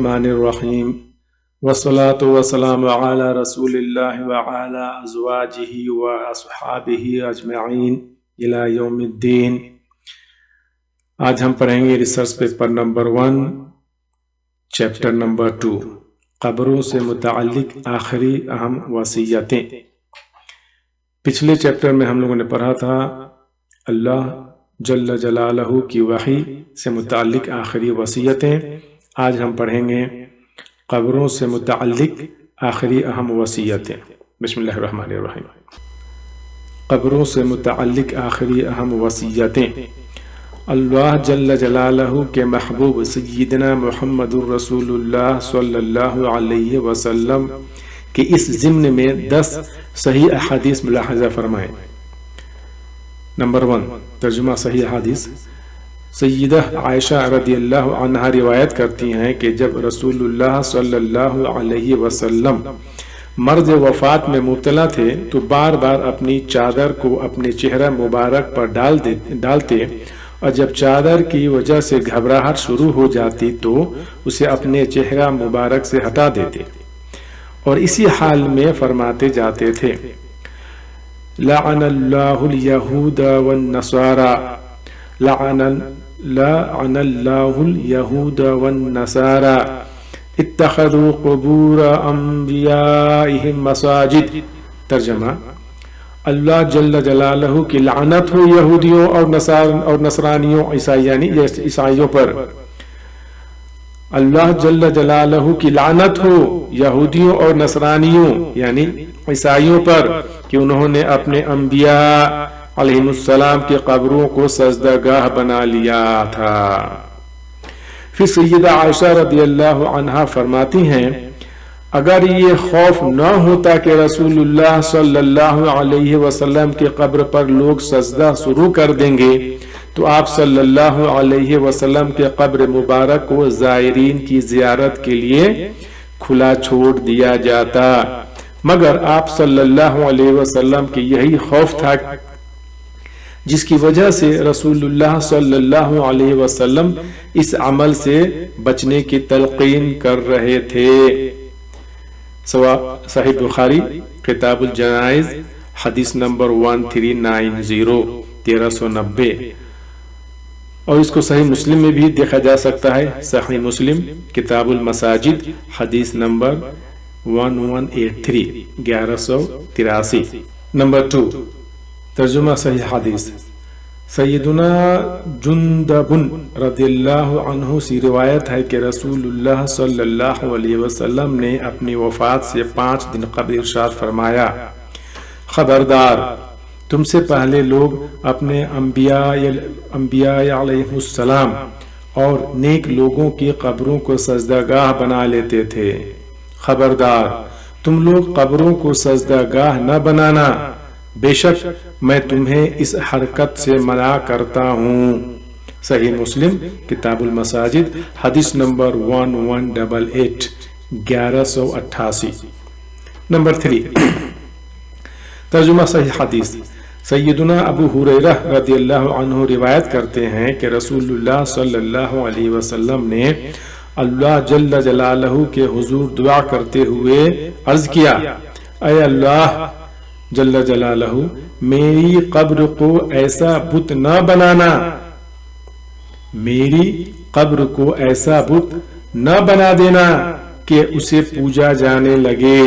الرحمن الرحیم والصلاة والسلام علی رسول اللہ وعلی ازواجہ واصحابہ اجمعین الی یوم الدین۔ آج ہم پڑھیں گے research paper number 1 chapter number 2 قبروں سے متعلق آخری اہم وصیتیں۔ پچھلے چیپٹر میں ہم لوگوں نے پڑھا تھا اللہ جل جلالہ کی وحی سے متعلق آخری وصیتیں۔ آج ہم پڑھیں گے قبروں سے متعلق آخری اہم وصیتیں۔ بسم اللہ الرحمن الرحیم۔ قبروں سے متعلق آخری اہم وصیتیں۔ اللہ جل جلالہ کے محبوب سیدنا محمد الرسول اللہ صلی اللہ علیہ وسلم کے اس ضمن میں 10 صحیح احادیث ملاحظہ فرمائیں۔ نمبر 1 ترجمہ صحیح حدیث۔ سیدہ عائشہ رضی اللہ عنہا روایت کرتی ہیں کہ جب رسول اللہ صلی اللہ علیہ وسلم مرض وفات میں مبتلا تھے تو بار بار اپنی چادر کو اپنے چہرہ مبارک پر ڈالتے اور جب چادر کی وجہ سے گھبراہٹ شروع ہو جاتی تو اسے اپنے چہرہ مبارک سے ہٹا دیتے اور اسی حال میں فرماتے جاتے تھے لعن اللہ الیہود والنصارى لعن اللہ الیہود والنصارى اتخذوا قبور انبیائہم مساجد۔ ترجمہ: اللہ جل جلالہ کی لعنت ہو یہودیوں اور نصرانیوں عیسائیوں پر۔ اللہ جل جلالہ کی لعنت ہو یہودیوں اور نصرانیوں یعنی عیسائیوں پر کہ انہوں نے اپنے انبیاء علیہ السلام کی قبروں کو سجدہ گاہ بنا لیا تھا۔ پھر سیدہ عائشہ رضی اللہ عنہا فرماتی ہیں اگر یہ خوف نہ ہوتا کہ رسول اللہ صلی اللہ علیہ وسلم کی قبر پر لوگ سجدہ شروع کر دیں گے تو آپ صلی اللہ علیہ وسلم کے قبر مبارک کو زائرین کی زیارت کے لیے کھلا چھوڑ دیا جاتا، مگر آپ صلی اللہ علیہ وسلم کی یہی خوف تھا جس کی وجہ سے رسول اللہ صلی اللہ علیہ وسلم اس عمل سے بچنے کی تلقین کر رہے تھے۔ صحیح بخاری کتاب الجنائز حدیث نمبر 1390 1390، اور اس کو صحیح مسلم میں بھی دیکھا جا سکتا ہے۔ صحیح مسلم کتاب المساجد حدیث نمبر 1183 1183۔ نمبر 2 ترجمہ صحیح حدیث۔ سیدنا جندب رضی اللہ عنہ سے روایت ہے کہ رسول اللہ صلی اللہ علیہ وسلم نے اپنی وفات سے 5 دن قبل ارشاد فرمایا خبردار تم سے پہلے لوگ اپنے انبیاء علیہ السلام اور نیک لوگوں کی قبروں کو سجدہ گاہ بنا لیتے تھے، خبردار تم لوگ قبروں کو سجدہ گاہ نہ بنانا، بے شک میں تمہیں اس حرکت سے منع کرتا ہوں۔ صحیح مسلم کتاب المساجد حدیث نمبر 1188 1188۔ نمبر 3 ترجمہ صحیح حدیث۔ سیدنا ابو ہریرہ رضی اللہ عنہ روایت کرتے ہیں کہ رسول اللہ صلی اللہ علیہ وسلم نے اللہ جل جلالہ کے حضور دعا کرتے ہوئے عرض کیا اے اللہ جل جلالہ میری قبر کو ایسا بت نہ بنانا، میری قبر کو ایسا بت نہ بنا دینا کہ اسے پوجا جانے لگے۔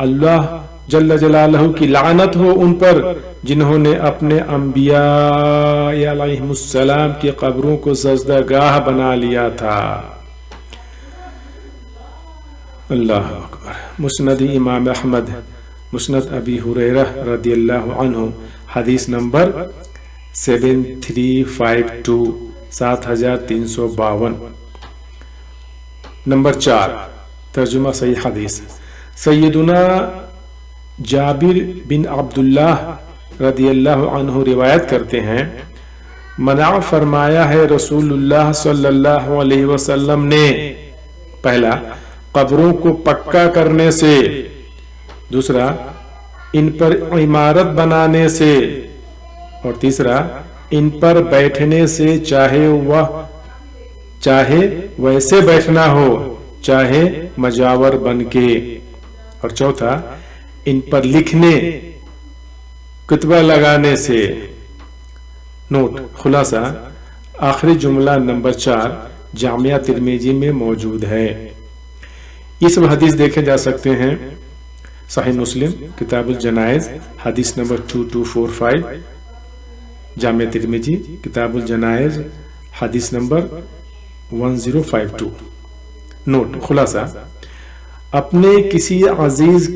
اللہ جل جلالہ کی لعنت ہو ان پر جنہوں نے اپنے انبیاء علیہ السلام کی قبروں کو سجدہ گاہ بنا لیا تھا۔ اللہ اکبر۔ مسند امام احمد مسند ابی ہریرہ رضی اللہ عنہ حدیث نمبر 7352 7352۔ نمبر 4 ترجمہ صحیح حدیث۔ سیدنا جابر بن عبداللہ رضی اللہ عنہ روایت کرتے ہیں منع فرمایا ہے رسول اللہ صلی اللہ علیہ وسلم نے، پہلا قبروں کو پکا کرنے سے، دوسرا ان پر عمارت بنانے سے، اور تیسرا ان پر بیٹھنے سے چاہے وہ چاہے ویسے بیٹھنا ہو چاہے مجاور بن کے۔ اور چوتھا، ان پر لکھنے کتبہ لگانے سے۔ نوٹ خلاصہ، آخری جملہ نمبر 4 جامعہ ترمذی میں موجود ہے۔ یہ سب حدیث دیکھے جا سکتے ہیں صحیح مسلم کتاب الجنائز حدیث نمبر 2245، جامعہ ترمذی کتاب الجنائز حدیث نمبر 1052۔ نوٹ خلاصہ، اپنے کسی عزیز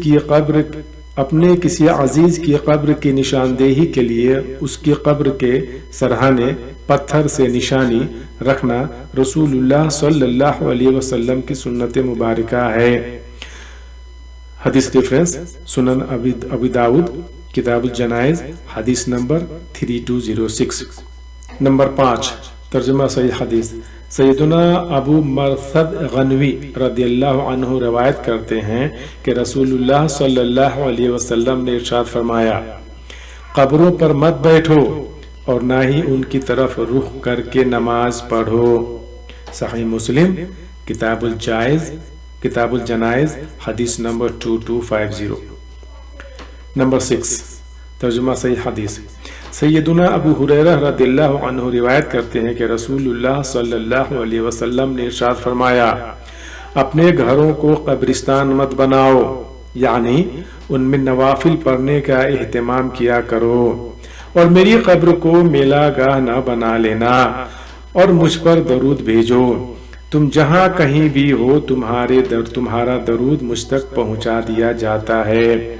کی قبر کی نشاندہی کے لیے اس کی قبر کے سرہانے پتھر سے نشانی رکھنا رسول اللہ صلی اللہ علیہ وسلم کی سنت مبارکہ ہے۔ حدیث ریفرنس سنن ابی داؤد کتاب الجنائز حدیث نمبر 3206۔ نمبر 5 ترجمہ صحیح حدیث۔ سیدنا ابو مرثد غنوی رضی اللہ عنہ روایت کرتے ہیں کہ رسول اللہ صلی اللہ علیہ وسلم نے ارشاد فرمایا، قبروں پر مت بیٹھو اور نہ ہی ان کی طرف رخ کر کے نماز پڑھو۔ صحیح مسلم کتاب الجنائز حدیث نمبر 2250۔ نمبر 6 ترجمہ صحیح حدیث۔ سیدنا ابو ہریرہ رضی اللہ عنہ روایت کرتے ہیں کہ رسول اللہ صلی اللہ علیہ وسلم نے ارشاد فرمایا، اپنے گھروں کو قبرستان مت بناؤ، یعنی ان میں نوافل پڑھنے کا اہتمام کیا کرو، اور میری قبر کو میلہ گاہ نہ بنا لینا، اور مجھ پر درود بھیجو، تم جہاں کہیں بھی ہو تمہارا درود مجھ تک پہنچا دیا جاتا ہے۔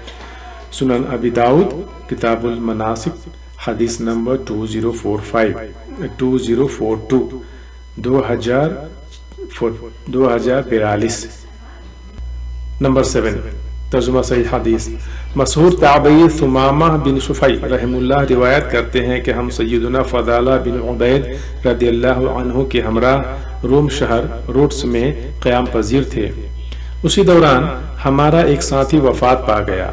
سنن ابی داؤد کتاب المناسک حدیث نمبر 2042۔ نمبر 7 ترجمہ صحیح حدیث۔ مشہور تابعی ثمامہ بن شفیع رحم اللہ روایت کرتے ہیں کہ ہم سیدنا فضالہ بن عبید رضی اللہ عنہ کے ہمراہ روم شہر روڈس میں قیام پذیر تھے۔ اسی دوران ہمارا ایک ساتھی وفات پا گیا،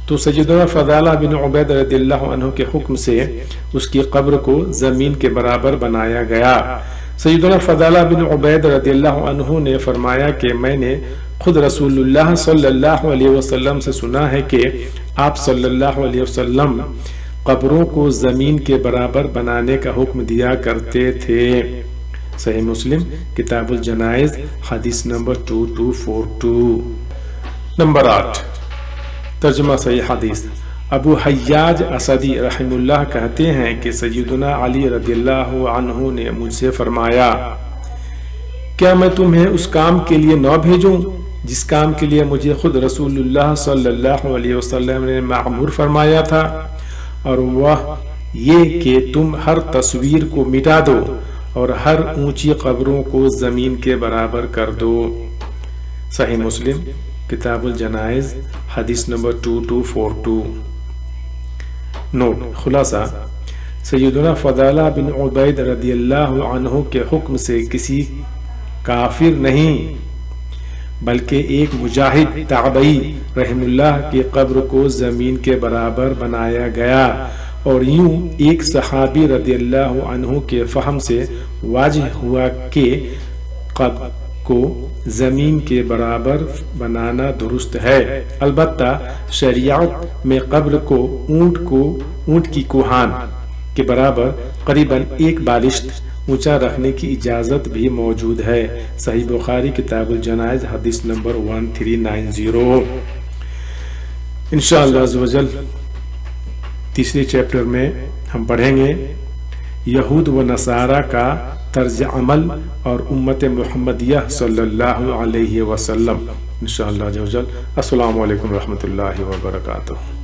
تو سیدنا فضالہ بن عبید رضی اللہ عنہ کے حکم سے اس کی قبر کو زمین کے برابر بنایا گیا۔ سیدنا فضالہ بن عبید رضی اللہ عنہ نے فرمایا کہ میں نے خود رسول اللہ صلی اللہ علیہ وسلم سے سنا ہے کہ آپ صلی اللہ علیہ وسلم قبروں کو زمین کے برابر بنانے کا حکم دیا کرتے تھے۔ صحیح مسلم کتاب الجنائز حدیث نمبر 2242۔ نمبر 8 ترجمہ صحیح حدیث۔ ابو حیاج اسدی رحم اللہ کہتے ہیں کہ سیدنا علی رضی اللہ عنہ نے مجھ سے فرمایا، کیا میں تمہیں اس کام کے لیے نہ بھیجوں جس کام کے لیے مجھے خود رسول اللہ صلی اللہ علیہ وسلم نے معمور فرمایا تھا، اور وہ یہ کہ تم ہر تصویر کو مٹا دو اور ہر اونچی قبروں کو زمین کے برابر کر دو۔ صحیح مسلم کتاب الجنائز حدیث نمبر 2242۔ نوٹ خلاصہ، سیدنا فضالہ بن عبید رضی اللہ عنہ کے حکم سے کسی کافر نہیں بلکہ ایک مجاہد تابعی رحم اللہ کی قبر کو زمین کے برابر بنایا گیا، اور یوں ایک صحابی رضی اللہ عنہ کے فہم سے واضح ہوا کہ قبر کو زمین کے برابر بنانا درست ہے۔ البتہ شریعت میں قبر کو اونٹ کی کوہان کے برابر قریباً ایک بالشت اونچا رکھنے کی اجازت بھی موجود ہے۔ صحیح بخاری کتاب الجنائز حدیث نمبر 1390۔ انشاءاللہ عز و جل تیسری چیپٹر میں ہم پڑھیں گے یہود و نصارہ کا طرز عمل اور امت محمدیہ صلی اللہ علیہ وسلم۔ انشاءاللہ عز و جل۔ السلام علیکم ورحمۃ اللہ وبرکاتہ۔